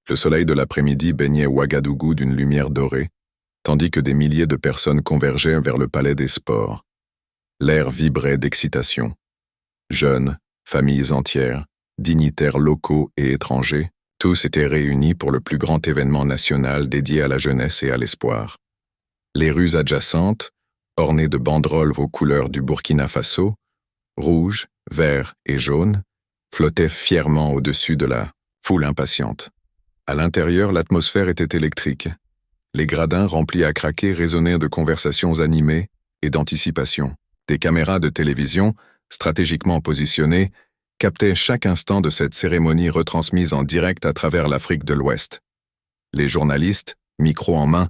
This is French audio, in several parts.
Le soleil de l'après-midi baignait Ouagadougou d'une lumière dorée, tandis que des milliers de personnes convergeaient vers le palais des sports. L'air vibrait d'excitation. Jeunes, familles entières, dignitaires locaux et étrangers, tous étaient réunis pour le plus grand événement national dédié à la jeunesse et à l'espoir. Les rues adjacentes, ornées de banderoles aux couleurs du Burkina Faso, rouge, vert et jaune, flottaient fièrement au-dessus de la foule impatiente. À l'intérieur, l'atmosphère était électrique. Les gradins remplis à craquer résonnaient de conversations animées et d'anticipation. Des caméras de télévision, stratégiquement positionnées, captaient chaque instant de cette cérémonie retransmise en direct à travers l'Afrique de l'Ouest. Les journalistes, micro en main,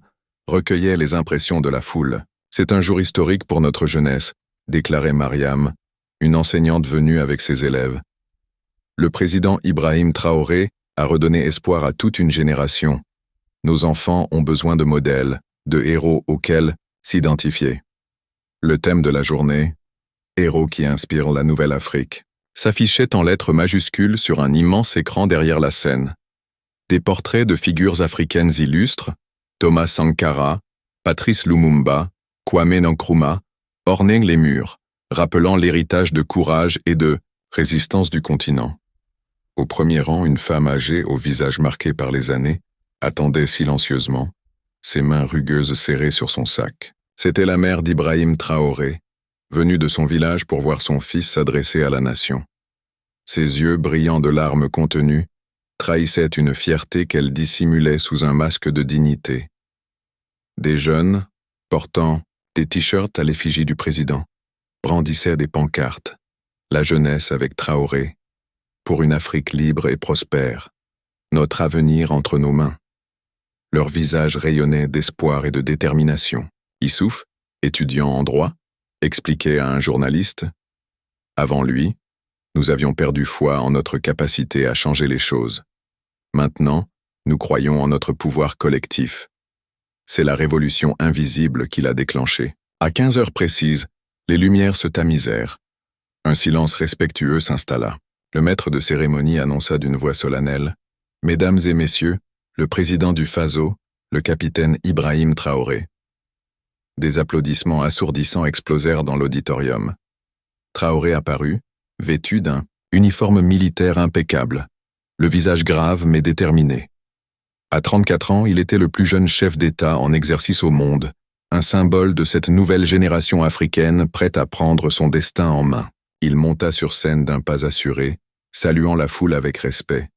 recueillaient les impressions de la foule. « C'est un jour historique pour notre jeunesse », déclarait Mariam, une enseignante venue avec ses élèves. Le président Ibrahim Traoré a redonné espoir à toute une génération. Nos enfants ont besoin de modèles, de héros auxquels s'identifier. Le thème de la journée, « Héros qui inspirent la nouvelle Afrique », s'affichait en lettres majuscules sur un immense écran derrière la scène. Des portraits de figures africaines illustres, Thomas Sankara, Patrice Lumumba, Kwame Nkrumah, ornaient les murs, rappelant l'héritage de courage et de résistance du continent. Au premier rang, une femme âgée, au visage marqué par les années, attendait silencieusement, ses mains rugueuses serrées sur son sac. C'était la mère d'Ibrahim Traoré, venue de son village pour voir son fils s'adresser à la nation. Ses yeux, brillants de larmes contenues, trahissaient une fierté qu'elle dissimulait sous un masque de dignité. Des jeunes, portant des t-shirts à l'effigie du président, brandissaient des pancartes. La jeunesse avec Traoré, pour une Afrique libre et prospère, notre avenir entre nos mains. Leurs visages rayonnaient d'espoir et de détermination. Issouf, étudiant en droit, expliquait à un journaliste « Avant lui, nous avions perdu foi en notre capacité à changer les choses. Maintenant, nous croyons en notre pouvoir collectif. C'est la révolution invisible qui l'a déclenchée. » À 15 heures précises, les lumières se tamisèrent. Un silence respectueux s'installa. Le maître de cérémonie annonça d'une voix solennelle « Mesdames et messieurs, le président du Faso, le capitaine Ibrahim Traoré. » Des applaudissements assourdissants explosèrent dans l'auditorium. Traoré apparut, vêtu d'un uniforme militaire impeccable, le visage grave mais déterminé. À 34 ans, il était le plus jeune chef d'État en exercice au monde, un symbole de cette nouvelle génération africaine prête à prendre son destin en main. Il monta sur scène d'un pas assuré, saluant la foule avec respect.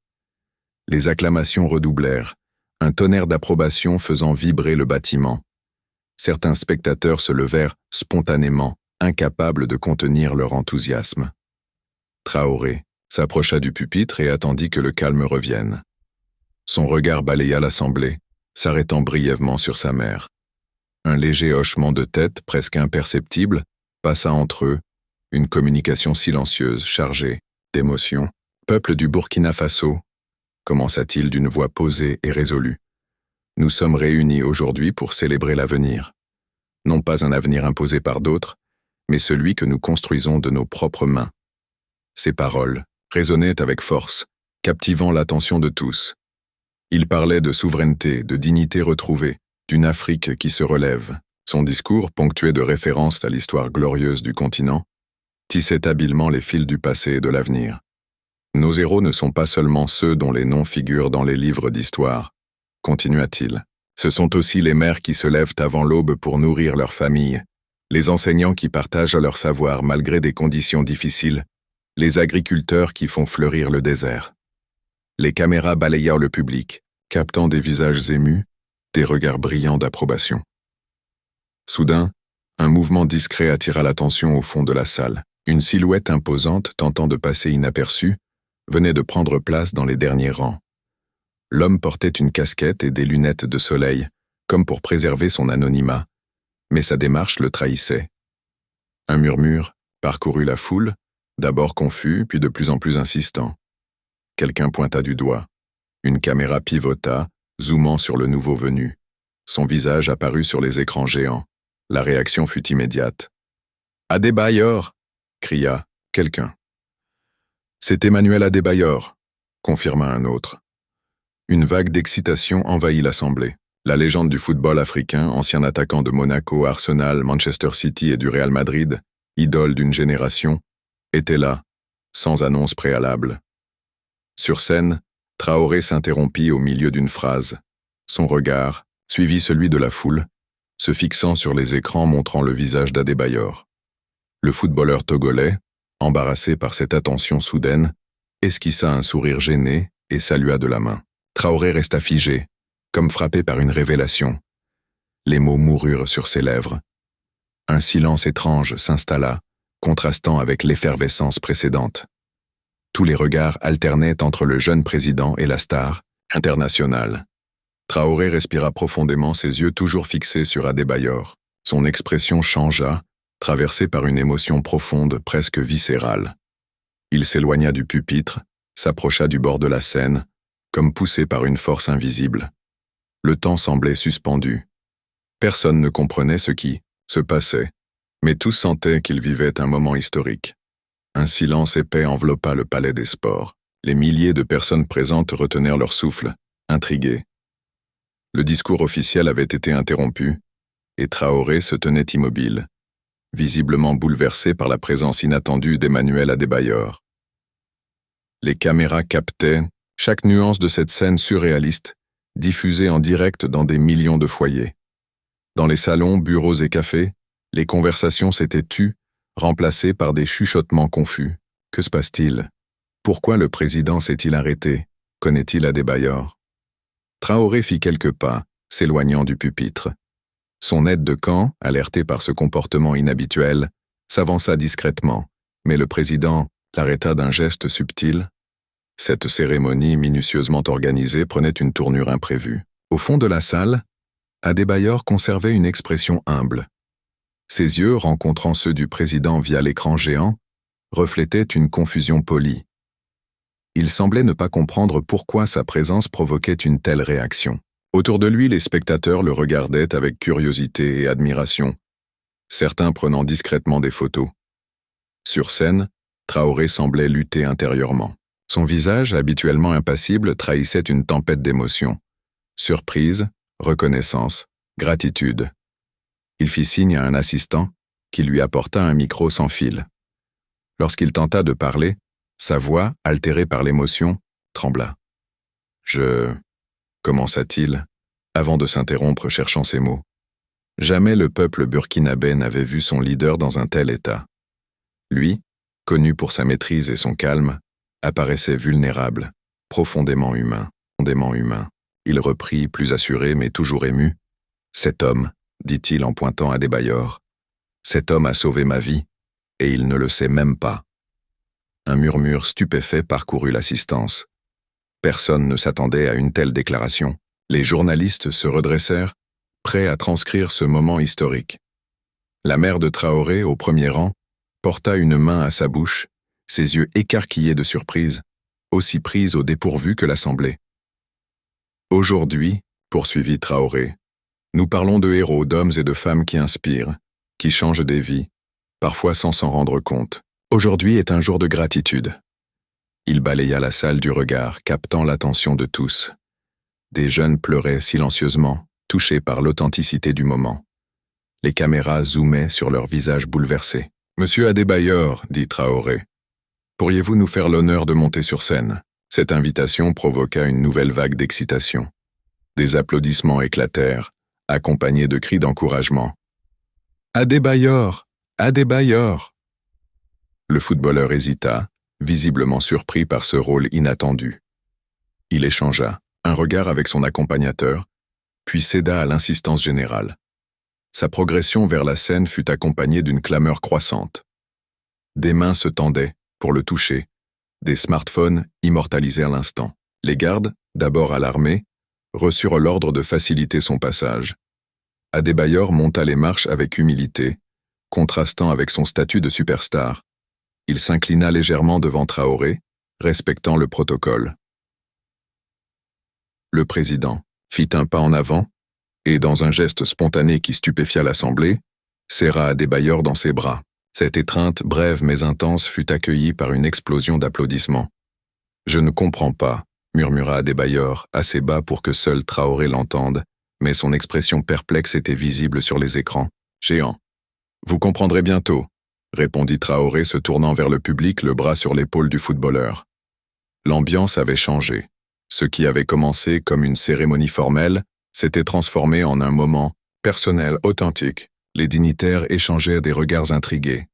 Les acclamations redoublèrent, un tonnerre d'approbation faisant vibrer le bâtiment. Certains spectateurs se levèrent spontanément, incapables de contenir leur enthousiasme. Traoré s'approcha du pupitre et attendit que le calme revienne. Son regard balaya l'assemblée, s'arrêtant brièvement sur sa mère. Un léger hochement de tête, presque imperceptible, passa entre eux, une communication silencieuse, chargée d'émotion. « Peuple du Burkina Faso », commença-t-il d'une voix posée et résolue. « Nous sommes réunis aujourd'hui pour célébrer l'avenir. Non pas un avenir imposé par d'autres, mais celui que nous construisons de nos propres mains. » Ces paroles résonnaient avec force, captivant l'attention de tous. Il parlait de souveraineté, de dignité retrouvée, d'une Afrique qui se relève. Son discours, ponctué de références à l'histoire glorieuse du continent, tissait habilement les fils du passé et de l'avenir. Nos héros ne sont pas seulement ceux dont les noms figurent dans les livres d'histoire, continua-t-il. Ce sont aussi les mères qui se lèvent avant l'aube pour nourrir leurs familles, les enseignants qui partagent leur savoir malgré des conditions difficiles, les agriculteurs qui font fleurir le désert. Les caméras balayèrent le public, captant des visages émus, des regards brillants d'approbation. Soudain, un mouvement discret attira l'attention au fond de la salle. Une silhouette imposante, tentant de passer inaperçue, venait de prendre place dans les derniers rangs. L'homme portait une casquette et des lunettes de soleil, comme pour préserver son anonymat, mais sa démarche le trahissait. Un murmure parcourut la foule, d'abord confus, puis de plus en plus insistant. Quelqu'un pointa du doigt. Une caméra pivota, zoomant sur le nouveau venu. Son visage apparut sur les écrans géants. La réaction fut immédiate. « Adebayor !» cria quelqu'un. « C'est Emmanuel Adebayor !» confirma un autre. Une vague d'excitation envahit l'Assemblée. La légende du football africain, ancien attaquant de Monaco, Arsenal, Manchester City et du Real Madrid, idole d'une génération, était là, sans annonce préalable. Sur scène, Traoré s'interrompit au milieu d'une phrase. Son regard suivit celui de la foule, se fixant sur les écrans montrant le visage d'Adebayor. Le footballeur togolais, embarrassé par cette attention soudaine, esquissa un sourire gêné et salua de la main. Traoré resta figé, comme frappé par une révélation. Les mots moururent sur ses lèvres. Un silence étrange s'installa, contrastant avec l'effervescence précédente. Tous les regards alternaient entre le jeune président et la star internationale. Traoré respira profondément, ses yeux toujours fixés sur Adebayor. Son expression changea, traversée par une émotion profonde, presque viscérale. Il s'éloigna du pupitre, s'approcha du bord de la scène, comme poussé par une force invisible. Le temps semblait suspendu. Personne ne comprenait ce qui se passait, mais tous sentaient qu'ils vivaient un moment historique. Un silence épais enveloppa le palais des sports. Les milliers de personnes présentes retenèrent leur souffle, intriguées. Le discours officiel avait été interrompu, et Traoré se tenait immobile, visiblement bouleversé par la présence inattendue d'Emmanuel Adebayor. Les caméras captaient chaque nuance de cette scène surréaliste, diffusée en direct dans des millions de foyers. Dans les salons, bureaux et cafés, les conversations s'étaient tues, remplacées par des chuchotements confus. Que se passe-t-il? Pourquoi le président s'est-il arrêté? Connaît-il Adebayor? Traoré fit quelques pas, s'éloignant du pupitre. Son aide de camp, alerté par ce comportement inhabituel, s'avança discrètement, mais le président l'arrêta d'un geste subtil. Cette cérémonie minutieusement organisée prenait une tournure imprévue. Au fond de la salle, Adebayor conservait une expression humble. Ses yeux, rencontrant ceux du président via l'écran géant, reflétaient une confusion polie. Il semblait ne pas comprendre pourquoi sa présence provoquait une telle réaction. Autour de lui, les spectateurs le regardaient avec curiosité et admiration, certains prenant discrètement des photos. Sur scène, Traoré semblait lutter intérieurement. Son visage, habituellement impassible, trahissait une tempête d'émotions. Surprise, reconnaissance, gratitude. Il fit signe à un assistant, qui lui apporta un micro sans fil. Lorsqu'il tenta de parler, sa voix, altérée par l'émotion, trembla. Commença-t-il, avant de s'interrompre cherchant ses mots. Jamais le peuple burkinabé n'avait vu son leader dans un tel état. Lui, connu pour sa maîtrise et son calme, apparaissait vulnérable, profondément humain. Il reprit, plus assuré mais toujours ému. « Cet homme, dit-il en pointant à Adebayor, cet homme a sauvé ma vie, et il ne le sait même pas. » Un murmure stupéfait parcourut l'assistance. Personne ne s'attendait à une telle déclaration. Les journalistes se redressèrent, prêts à transcrire ce moment historique. La mère de Traoré, au premier rang, porta une main à sa bouche, ses yeux écarquillés de surprise, aussi prise au dépourvu que l'Assemblée. « Aujourd'hui, poursuivit Traoré, nous parlons de héros, d'hommes et de femmes qui inspirent, qui changent des vies, parfois sans s'en rendre compte. Aujourd'hui est un jour de gratitude. » Il balaya la salle du regard, captant l'attention de tous. Des jeunes pleuraient silencieusement, touchés par l'authenticité du moment. Les caméras zoomaient sur leurs visages bouleversés. « Monsieur Adebayor, dit Traoré, pourriez-vous nous faire l'honneur de monter sur scène ?» Cette invitation provoqua une nouvelle vague d'excitation. Des applaudissements éclatèrent, accompagnés de cris d'encouragement. « Adebayor! Adebayor !» Le footballeur hésita, visiblement surpris par ce rôle inattendu. Il échangea un regard avec son accompagnateur, puis céda à l'insistance générale. Sa progression vers la scène fut accompagnée d'une clameur croissante. Des mains se tendaient pour le toucher. Des smartphones immortalisèrent l'instant. Les gardes, d'abord alarmés, reçurent l'ordre de faciliter son passage. Adebayor monta les marches avec humilité, contrastant avec son statut de superstar. Il s'inclina légèrement devant Traoré, respectant le protocole. Le président fit un pas en avant et, dans un geste spontané qui stupéfia l'Assemblée, serra Adebayor dans ses bras. Cette étreinte, brève mais intense, fut accueillie par une explosion d'applaudissements. « Je ne comprends pas, » murmura Adebayor, assez bas pour que seul Traoré l'entende, mais son expression perplexe était visible sur les écrans. Géant. Vous comprendrez bientôt, répondit Traoré se tournant vers le public, le bras sur l'épaule du footballeur. L'ambiance avait changé. Ce qui avait commencé comme une cérémonie formelle s'était transformé en un moment personnel authentique. Les dignitaires échangeaient des regards intrigués.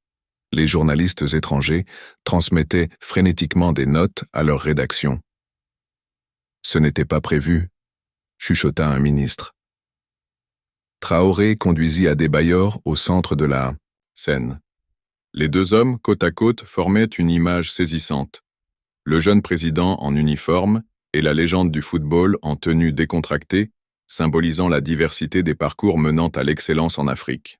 Les journalistes étrangers transmettaient frénétiquement des notes à leur rédaction. Ce n'était pas prévu, chuchota un ministre. Traoré conduisit Adebayor au centre de la scène. Les deux hommes, côte à côte, formaient une image saisissante. Le jeune président en uniforme et la légende du football en tenue décontractée, symbolisant la diversité des parcours menant à l'excellence en Afrique.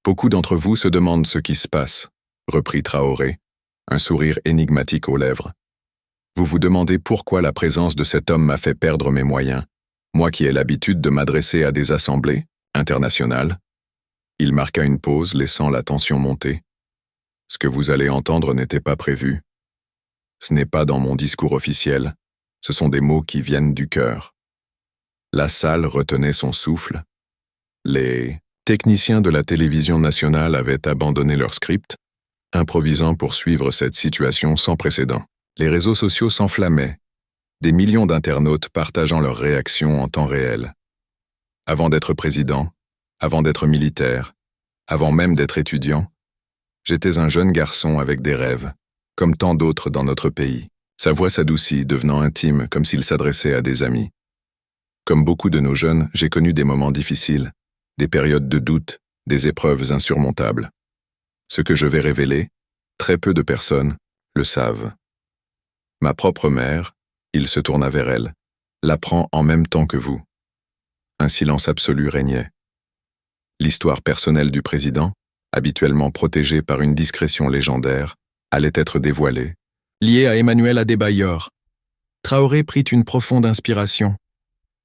Beaucoup d'entre vous se demandent ce qui se passe, reprit Traoré, un sourire énigmatique aux lèvres. Vous vous demandez pourquoi la présence de cet homme m'a fait perdre mes moyens, moi qui ai l'habitude de m'adresser à des assemblées internationales. Il marqua une pause, laissant la tension monter. Ce que vous allez entendre n'était pas prévu. Ce n'est pas dans mon discours officiel, ce sont des mots qui viennent du cœur. La salle retenait son souffle. Les techniciens de la télévision nationale avaient abandonné leur script, improvisant pour suivre cette situation sans précédent. Les réseaux sociaux s'enflammaient, des millions d'internautes partageant leurs réactions en temps réel. Avant d'être président, avant d'être militaire, avant même d'être étudiant, j'étais un jeune garçon avec des rêves, comme tant d'autres dans notre pays. Sa voix s'adoucit, devenant intime, comme s'il s'adressait à des amis. Comme beaucoup de nos jeunes, j'ai connu des moments difficiles, des périodes de doute, des épreuves insurmontables. Ce que je vais révéler, très peu de personnes le savent. Ma propre mère, il se tourna vers elle, l'apprend en même temps que vous. Un silence absolu régnait. L'histoire personnelle du président, habituellement protégée par une discrétion légendaire, allait être dévoilée. Liée à Emmanuel Adebayor, Traoré prit une profonde inspiration.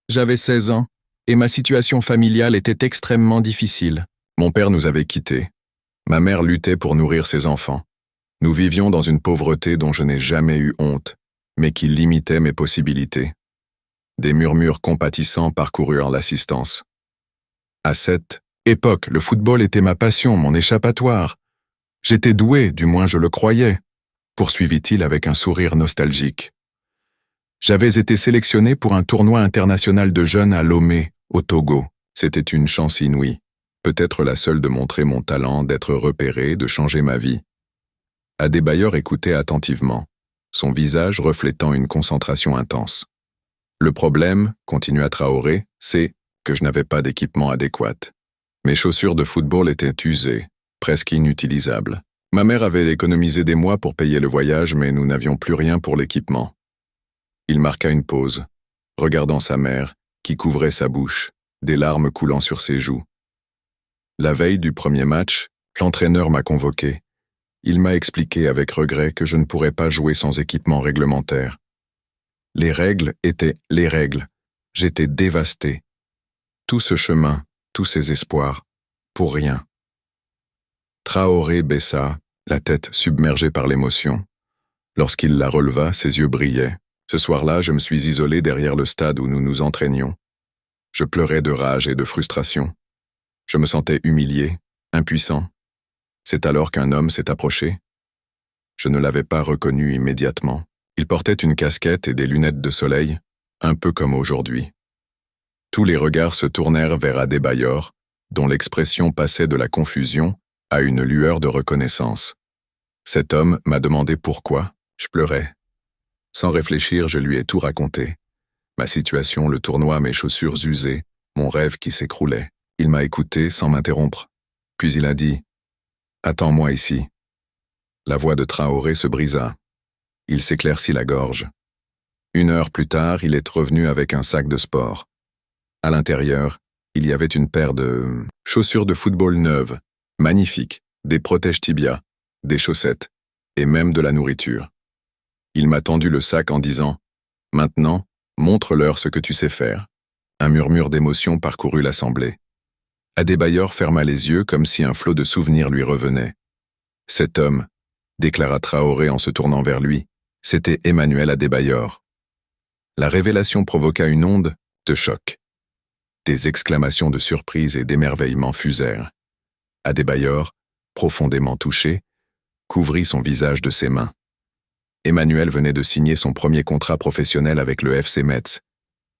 J'avais 16 ans, et ma situation familiale était extrêmement difficile. Mon père nous avait quittés. Ma mère luttait pour nourrir ses enfants. Nous vivions dans une pauvreté dont je n'ai jamais eu honte, mais qui limitait mes possibilités. Des murmures compatissants parcoururent l'assistance. À cette époque, le football était ma passion, mon échappatoire. J'étais doué, du moins je le croyais, poursuivit-il avec un sourire nostalgique. J'avais été sélectionné pour un tournoi international de jeunes à Lomé, au Togo. C'était une chance inouïe, peut-être la seule de montrer mon talent, d'être repéré, de changer ma vie. Adebayor écoutait attentivement, son visage reflétant une concentration intense. Le problème, continua Traoré, c'est que je n'avais pas d'équipement adéquat. Mes chaussures de football étaient usées, presque inutilisables. Ma mère avait économisé des mois pour payer le voyage, mais nous n'avions plus rien pour l'équipement. Il marqua une pause, regardant sa mère, qui couvrait sa bouche, des larmes coulant sur ses joues. La veille du premier match, l'entraîneur m'a convoqué. Il m'a expliqué avec regret que je ne pourrais pas jouer sans équipement réglementaire. Les règles étaient les règles. J'étais dévasté. Tout ce chemin, tous ces espoirs, pour rien. Traoré baissa, la tête submergée par l'émotion. Lorsqu'il la releva, ses yeux brillaient. Ce soir-là, je me suis isolé derrière le stade où nous nous entraînions. Je pleurais de rage et de frustration. Je me sentais humilié, impuissant. C'est alors qu'un homme s'est approché. Je ne l'avais pas reconnu immédiatement. Il portait une casquette et des lunettes de soleil, un peu comme aujourd'hui. Tous les regards se tournèrent vers Adebayor, dont l'expression passait de la confusion à une lueur de reconnaissance. Cet homme m'a demandé pourquoi. Je pleurais. Sans réfléchir, je lui ai tout raconté. Ma situation, le tournoi, mes chaussures usées, mon rêve qui s'écroulait. Il m'a écouté sans m'interrompre. Puis il a dit « Attends-moi ici ». La voix de Traoré se brisa. Il s'éclaircit la gorge. 1 heure plus tard, il est revenu avec un sac de sport. À l'intérieur, il y avait une paire de chaussures de football neuves, magnifiques, des protèges tibias, des chaussettes, et même de la nourriture. Il m'a tendu le sac en disant « Maintenant, montre-leur ce que tu sais faire ». Un murmure d'émotion parcourut l'assemblée. Adebayor ferma les yeux comme si un flot de souvenirs lui revenait. Cet homme, déclara Traoré en se tournant vers lui, c'était Emmanuel Adebayor. La révélation provoqua une onde de choc. Des exclamations de surprise et d'émerveillement fusèrent. Adebayor, profondément touché, couvrit son visage de ses mains. Emmanuel venait de signer son premier contrat professionnel avec le FC Metz.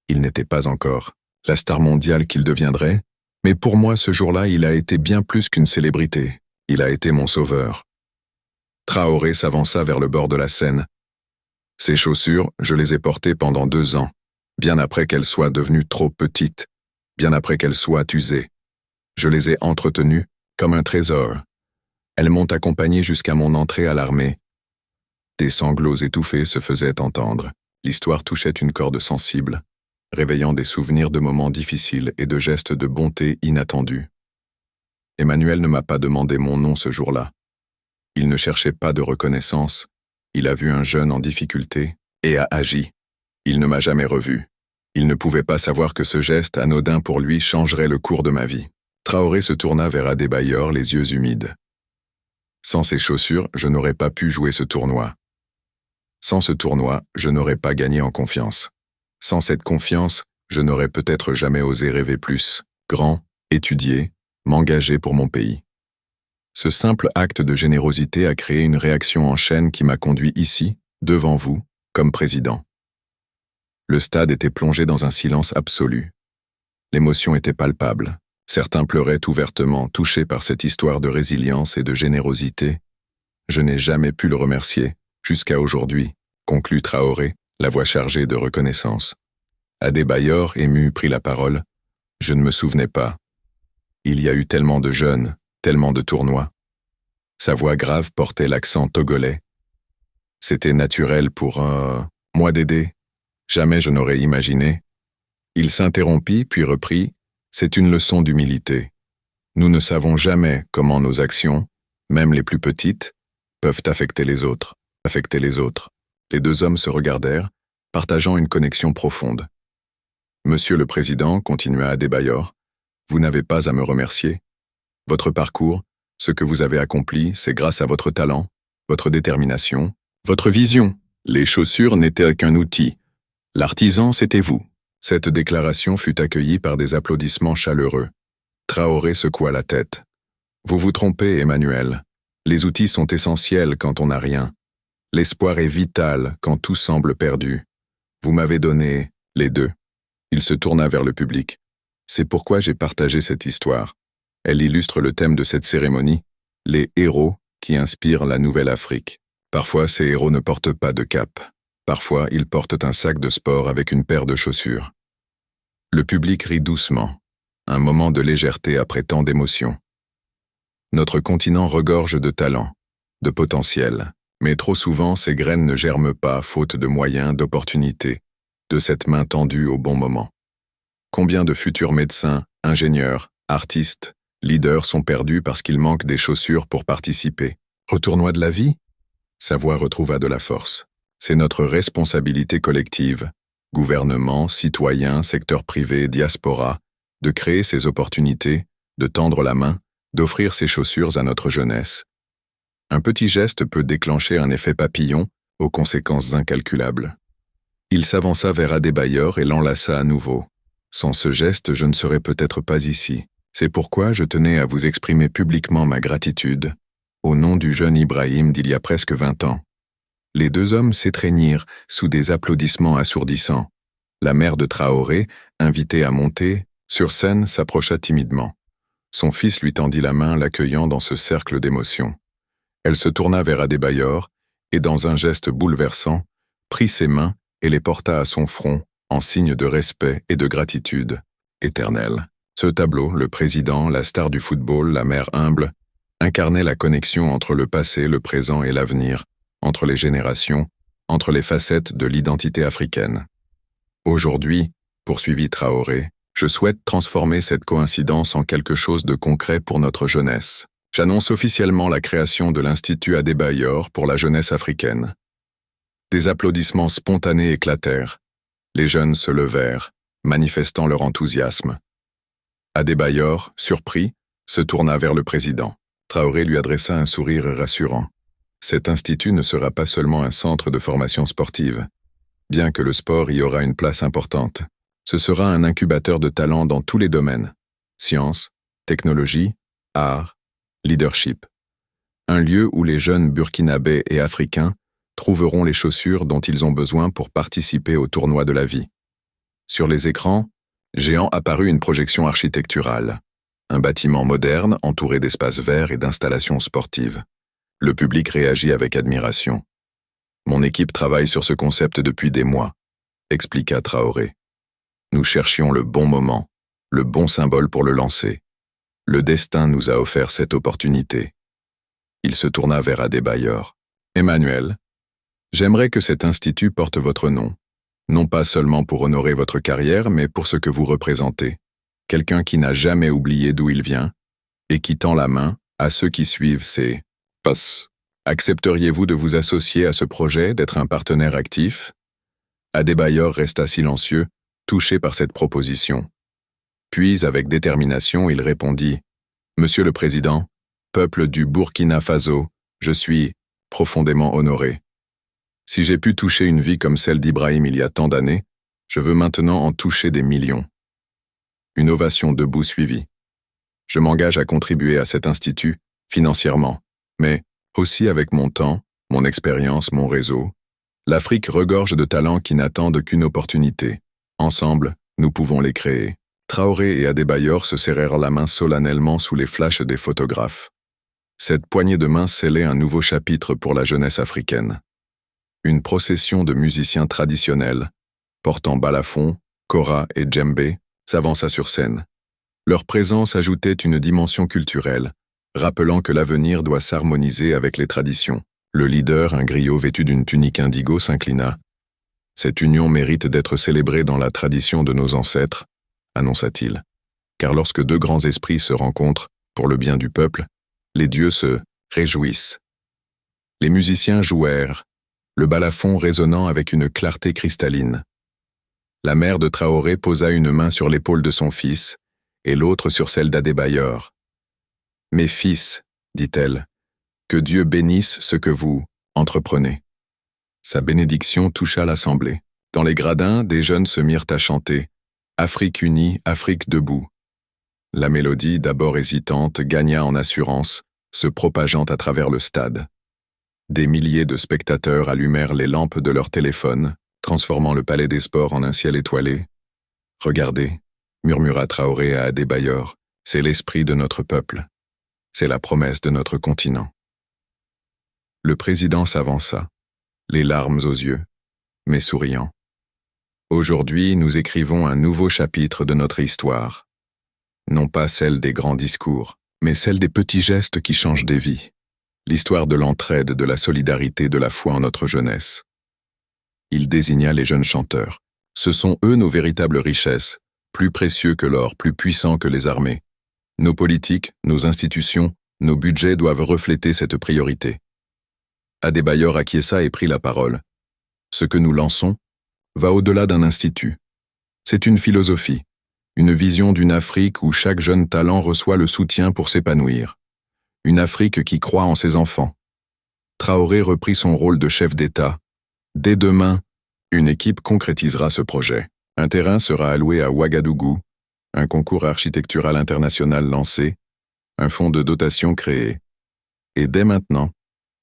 Il n'était pas encore la star mondiale qu'il deviendrait, mais pour moi ce jour-là il a été bien plus qu'une célébrité. Il a été mon sauveur. Traoré s'avança vers le bord de la Seine. Ces chaussures, je les ai portées pendant 2 ans, bien après qu'elles soient devenues trop petites, bien après qu'elles soient usées. Je les ai entretenues comme un trésor. Elles m'ont accompagné jusqu'à mon entrée à l'armée. Des sanglots étouffés se faisaient entendre. L'histoire touchait une corde sensible, réveillant des souvenirs de moments difficiles et de gestes de bonté inattendus. Emmanuel ne m'a pas demandé mon nom ce jour-là. Il ne cherchait pas de reconnaissance. Il a vu un jeune en difficulté et a agi. Il ne m'a jamais revu. Il ne pouvait pas savoir que ce geste anodin pour lui changerait le cours de ma vie. Traoré se tourna vers Adebayor, les yeux humides. Sans ces chaussures, je n'aurais pas pu jouer ce tournoi. Sans ce tournoi, je n'aurais pas gagné en confiance. Sans cette confiance, je n'aurais peut-être jamais osé rêver plus, grand, étudier, m'engager pour mon pays. Ce simple acte de générosité a créé une réaction en chaîne qui m'a conduit ici, devant vous, comme président. Le stade était plongé dans un silence absolu. L'émotion était palpable. Certains pleuraient ouvertement, touchés par cette histoire de résilience et de générosité. Je n'ai jamais pu le remercier, jusqu'à aujourd'hui, conclut Traoré, la voix chargée de reconnaissance. Adebayor, ému, prit la parole. Je ne me souvenais pas. Il y a eu tellement de jeunes, tellement de tournois. Sa voix grave portait l'accent togolais. C'était naturel pour moi d'aider. Jamais je n'aurais imaginé. Il s'interrompit, puis reprit. C'est une leçon d'humilité. Nous ne savons jamais comment nos actions, même les plus petites, peuvent affecter les autres. Les 2 hommes se regardèrent, partageant une connexion profonde. Monsieur le Président, continua Adebayor, vous n'avez pas à me remercier. Votre parcours, ce que vous avez accompli, c'est grâce à votre talent, votre détermination, votre vision. Les chaussures n'étaient qu'un outil. L'artisan, c'était vous. Cette déclaration fut accueillie par des applaudissements chaleureux. Traoré secoua la tête. Vous vous trompez, Emmanuel. Les outils sont essentiels quand on n'a rien. L'espoir est vital quand tout semble perdu. Vous m'avez donné les 2. Il se tourna vers le public. C'est pourquoi j'ai partagé cette histoire. Elle illustre le thème de cette cérémonie, les héros qui inspirent la nouvelle Afrique. Parfois, ces héros ne portent pas de cap. Parfois, ils portent un sac de sport avec une paire de chaussures. Le public rit doucement. Un moment de légèreté après tant d'émotions. Notre continent regorge de talent, de potentiel, mais trop souvent ces graines ne germent pas faute de moyens, d'opportunités, de cette main tendue au bon moment. Combien de futurs médecins, ingénieurs, artistes, leaders sont perdus parce qu'il manque des chaussures pour participer au tournoi de la vie? Sa voix retrouva de la force. C'est notre responsabilité collective, gouvernement, citoyens, secteur privé, diaspora, de créer ces opportunités, de tendre la main, d'offrir ces chaussures à notre jeunesse. Un petit geste peut déclencher un effet papillon aux conséquences incalculables. Il s'avança vers Adebayor et l'enlaça à nouveau. Sans ce geste, je ne serais peut-être pas ici. C'est pourquoi je tenais à vous exprimer publiquement ma gratitude, au nom du jeune Ibrahim d'il y a presque 20 ans. Les 2 hommes s'étreignirent sous des applaudissements assourdissants. La mère de Traoré, invitée à monter, sur scène, s'approcha timidement. Son fils lui tendit la main, l'accueillant dans ce cercle d'émotions. Elle se tourna vers Adebayor et, dans un geste bouleversant, prit ses mains et les porta à son front en signe de respect et de gratitude éternelle. Ce tableau, le président, la star du football, la mère humble, incarnait la connexion entre le passé, le présent et l'avenir, entre les générations, entre les facettes de l'identité africaine. Aujourd'hui, poursuivit Traoré, je souhaite transformer cette coïncidence en quelque chose de concret pour notre jeunesse. J'annonce officiellement la création de l'Institut Adebayor pour la jeunesse africaine. Des applaudissements spontanés éclatèrent. Les jeunes se levèrent, manifestant leur enthousiasme. Adebayor, surpris, se tourna vers le président. Traoré lui adressa un sourire rassurant. Cet institut ne sera pas seulement un centre de formation sportive. Bien que le sport y aura une place importante, ce sera un incubateur de talents dans tous les domaines. Sciences, technologie, art, leadership. Un lieu où les jeunes burkinabés et africains trouveront les chaussures dont ils ont besoin pour participer au tournoi de la vie. Sur les écrans, géant apparut une projection architecturale. Un bâtiment moderne entouré d'espaces verts et d'installations sportives. Le public réagit avec admiration. Mon équipe travaille sur ce concept depuis des mois, expliqua Traoré. Nous cherchions le bon moment, le bon symbole pour le lancer. Le destin nous a offert cette opportunité. Il se tourna vers Adebayor. Emmanuel, j'aimerais que cet institut porte votre nom, non pas seulement pour honorer votre carrière, mais pour ce que vous représentez. Quelqu'un qui n'a jamais oublié d'où il vient et qui tend la main à ceux qui suivent ses passes. Accepteriez-vous de vous associer à ce projet, d'être un partenaire actif? Adebayor resta silencieux, touché par cette proposition. Puis, avec détermination, il répondit « Monsieur le Président, peuple du Burkina Faso, je suis profondément honoré. Si j'ai pu toucher une vie comme celle d'Ibrahim il y a tant d'années, je veux maintenant en toucher des millions. » Une ovation debout suivit. Je m'engage à contribuer à cet institut, financièrement, mais aussi avec mon temps, mon expérience, mon réseau. L'Afrique regorge de talents qui n'attendent qu'une opportunité. Ensemble, nous pouvons les créer. Traoré et Adebayor se serrèrent la main solennellement sous les flashs des photographes. Cette poignée de main scellait un nouveau chapitre pour la jeunesse africaine. Une procession de musiciens traditionnels, portant balafon, kora et djembé, s'avança sur scène. Leur présence ajoutait une dimension culturelle, rappelant que l'avenir doit s'harmoniser avec les traditions. Le leader, un griot vêtu d'une tunique indigo, s'inclina. « Cette union mérite d'être célébrée dans la tradition de nos ancêtres », annonça-t-il. Car lorsque deux grands esprits se rencontrent, pour le bien du peuple, les dieux se réjouissent. Les musiciens jouèrent, le balafon résonnant avec une clarté cristalline. La mère de Traoré posa une main sur l'épaule de son fils et l'autre sur celle d'Adebayor. « Mes fils, dit-elle, que Dieu bénisse ce que vous entreprenez. » Sa bénédiction toucha l'assemblée. Dans les gradins, des jeunes se mirent à chanter « Afrique unie, Afrique debout ». La mélodie, d'abord hésitante, gagna en assurance, se propageant à travers le stade. Des milliers de spectateurs allumèrent les lampes de leurs téléphones, transformant le palais des sports en un ciel étoilé. « Regardez, » murmura Traoré à Adebayor, « c'est l'esprit de notre peuple. C'est la promesse de notre continent. » Le président s'avança, les larmes aux yeux, mais souriant. « Aujourd'hui, nous écrivons un nouveau chapitre de notre histoire. Non pas celle des grands discours, mais celle des petits gestes qui changent des vies. L'histoire de l'entraide, de la solidarité, de la foi en notre jeunesse. » Il désigna les jeunes chanteurs. Ce sont eux nos véritables richesses, plus précieux que l'or, plus puissants que les armées. Nos politiques, nos institutions, nos budgets doivent refléter cette priorité. Adebayor acquiesça et prit la parole. Ce que nous lançons va au-delà d'un institut. C'est une philosophie, une vision d'une Afrique où chaque jeune talent reçoit le soutien pour s'épanouir. Une Afrique qui croit en ses enfants. Traoré reprit son rôle de chef d'État. Dès demain, une équipe concrétisera ce projet. Un terrain sera alloué à Ouagadougou, un concours architectural international lancé, un fonds de dotation créé. Et dès maintenant,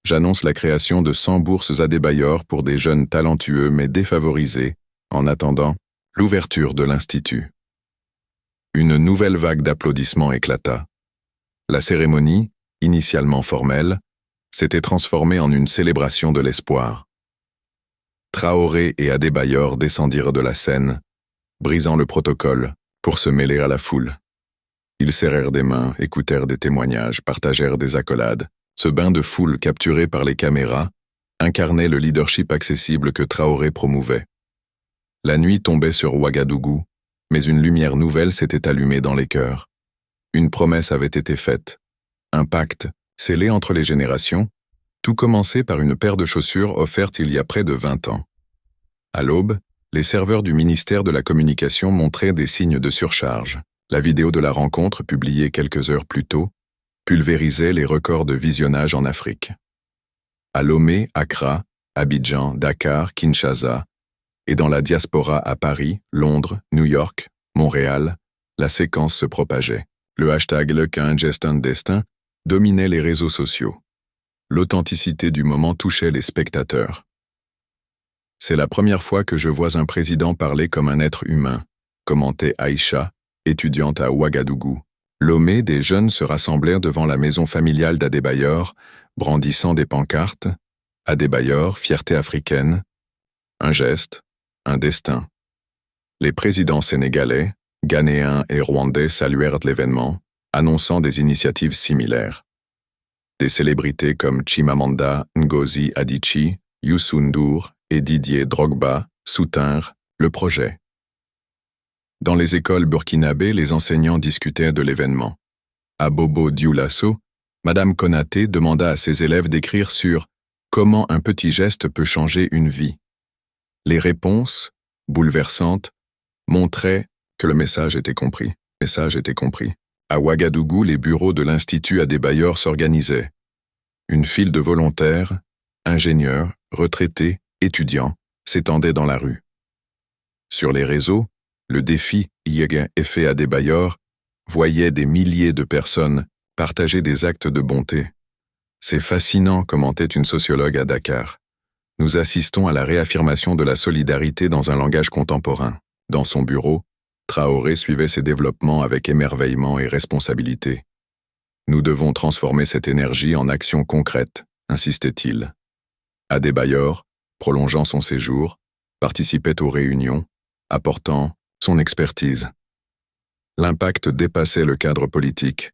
j'annonce la création de 100 bourses Adebayor pour des jeunes talentueux mais défavorisés, en attendant l'ouverture de l'Institut. Une nouvelle vague d'applaudissements éclata. La cérémonie, initialement formelle, s'était transformée en une célébration de l'espoir. Traoré et Adebayor descendirent de la scène, brisant le protocole, pour se mêler à la foule. Ils serrèrent des mains, écoutèrent des témoignages, partagèrent des accolades. Ce bain de foule capturé par les caméras incarnait le leadership accessible que Traoré promouvait. La nuit tombait sur Ouagadougou, mais une lumière nouvelle s'était allumée dans les cœurs. Une promesse avait été faite. Un pacte, scellé entre les générations, tout commençait par une paire de chaussures offerte il y a près de 20 ans. À l'aube, les serveurs du ministère de la Communication montraient des signes de surcharge. La vidéo de la rencontre, publiée quelques heures plus tôt, pulvérisait les records de visionnage en Afrique. À Lomé, Accra, Abidjan, Dakar, Kinshasa, et dans la diaspora à Paris, Londres, New York, Montréal, la séquence se propageait. Le hashtag Le qu'un geste un destin dominait les réseaux sociaux. L'authenticité du moment touchait les spectateurs. C'est la première fois que je vois un président parler comme un être humain, commentait Aïcha, étudiante à Ouagadougou. Lomé, des jeunes se rassemblèrent devant la maison familiale d'Adébayor, brandissant des pancartes. Adébayor, fierté africaine. Un geste, un destin. Les présidents sénégalais, ghanéens et rwandais saluèrent l'événement, annonçant des initiatives similaires. Des célébrités comme Chimamanda Ngozi Adichie, Youssou N'Dour et Didier Drogba soutinrent le projet. Dans les écoles burkinabées, les enseignants discutaient de l'événement. À Bobo Dioulasso, Madame Konaté demanda à ses élèves d'écrire sur « Comment un petit geste peut changer une vie ». Les réponses, bouleversantes, montraient que le message était compris. À Ouagadougou, les bureaux de l'Institut Adébayor s'organisaient. Une file de volontaires, ingénieurs, retraités, étudiants, s'étendait dans la rue. Sur les réseaux, le défi Yéga Effet Adébayor voyait des milliers de personnes partager des actes de bonté. C'est fascinant, commentait une sociologue à Dakar. Nous assistons à la réaffirmation de la solidarité dans un langage contemporain. Dans son bureau, Traoré suivait ses développements avec émerveillement et responsabilité. Nous devons transformer cette énergie en action concrète, insistait-il. Adébayor, prolongeant son séjour, participait aux réunions, apportant son expertise. L'impact dépassait le cadre politique.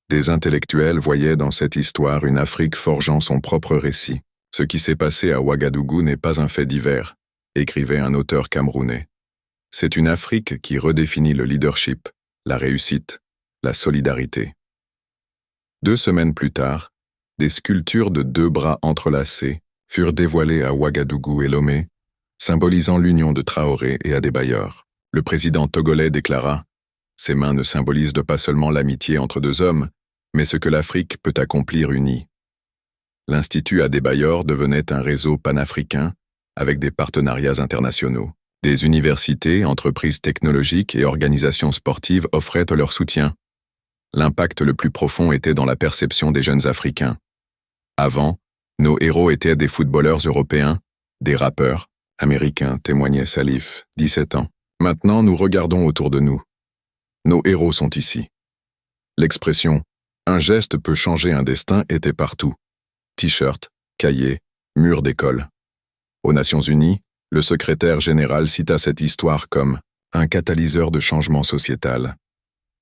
Des intellectuels voyaient dans cette histoire une Afrique forgeant son propre récit. Ce qui s'est passé à Ouagadougou n'est pas un fait divers, écrivait un auteur camerounais. C'est une Afrique qui redéfinit le leadership, la réussite, la solidarité. 2 semaines plus tard, des sculptures de 2 bras entrelacés furent dévoilées à Ouagadougou et Lomé, symbolisant l'union de Traoré et Adébayor. Le président togolais déclara « Ces mains ne symbolisent pas seulement l'amitié entre 2 hommes, mais ce que l'Afrique peut accomplir unie. » L'Institut Adébayor devenait un réseau panafricain avec des partenariats internationaux. Des universités, entreprises technologiques et organisations sportives offraient leur soutien. L'impact le plus profond était dans la perception des jeunes Africains. Avant, nos héros étaient des footballeurs européens, des rappeurs américains, témoignait Salif, 17 ans. Maintenant, nous regardons autour de nous. Nos héros sont ici. L'expression « un geste peut changer un destin » était partout. T-shirt, cahiers, murs d'école. Aux Nations Unies, le secrétaire général cita cette histoire comme un catalyseur de changement sociétal.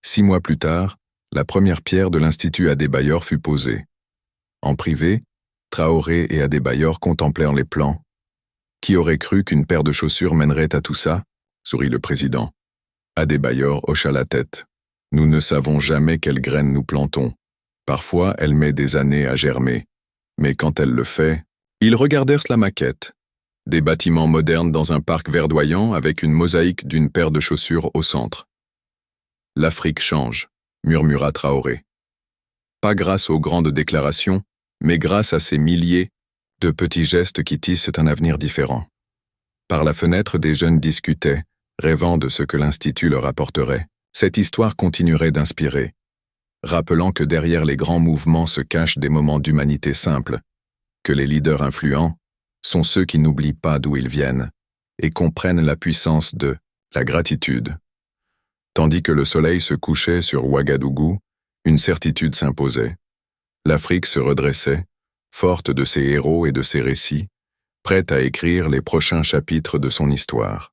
6 mois plus tard, la première pierre de l'Institut Adébayor fut posée. En privé, Traoré et Adébayor contemplèrent les plans. Qui aurait cru qu'une paire de chaussures mènerait à tout ça? Sourit le président. Adébayor hocha la tête. Nous ne savons jamais quelle graine nous plantons. Parfois, elle met des années à germer. Mais quand elle le fait, ils regardèrent la maquette. Des bâtiments modernes dans un parc verdoyant avec une mosaïque d'une paire de chaussures au centre. L'Afrique change, murmura Traoré. Pas grâce aux grandes déclarations, mais grâce à ces milliers de petits gestes qui tissent un avenir différent. Par la fenêtre, des jeunes discutaient, rêvant de ce que l'Institut leur apporterait. Cette histoire continuerait d'inspirer, rappelant que derrière les grands mouvements se cachent des moments d'humanité simple, que les leaders influents sont ceux qui n'oublient pas d'où ils viennent et comprennent la puissance de la gratitude. Tandis que le soleil se couchait sur Ouagadougou, une certitude s'imposait. L'Afrique se redressait, forte de ses héros et de ses récits, prête à écrire les prochains chapitres de son histoire.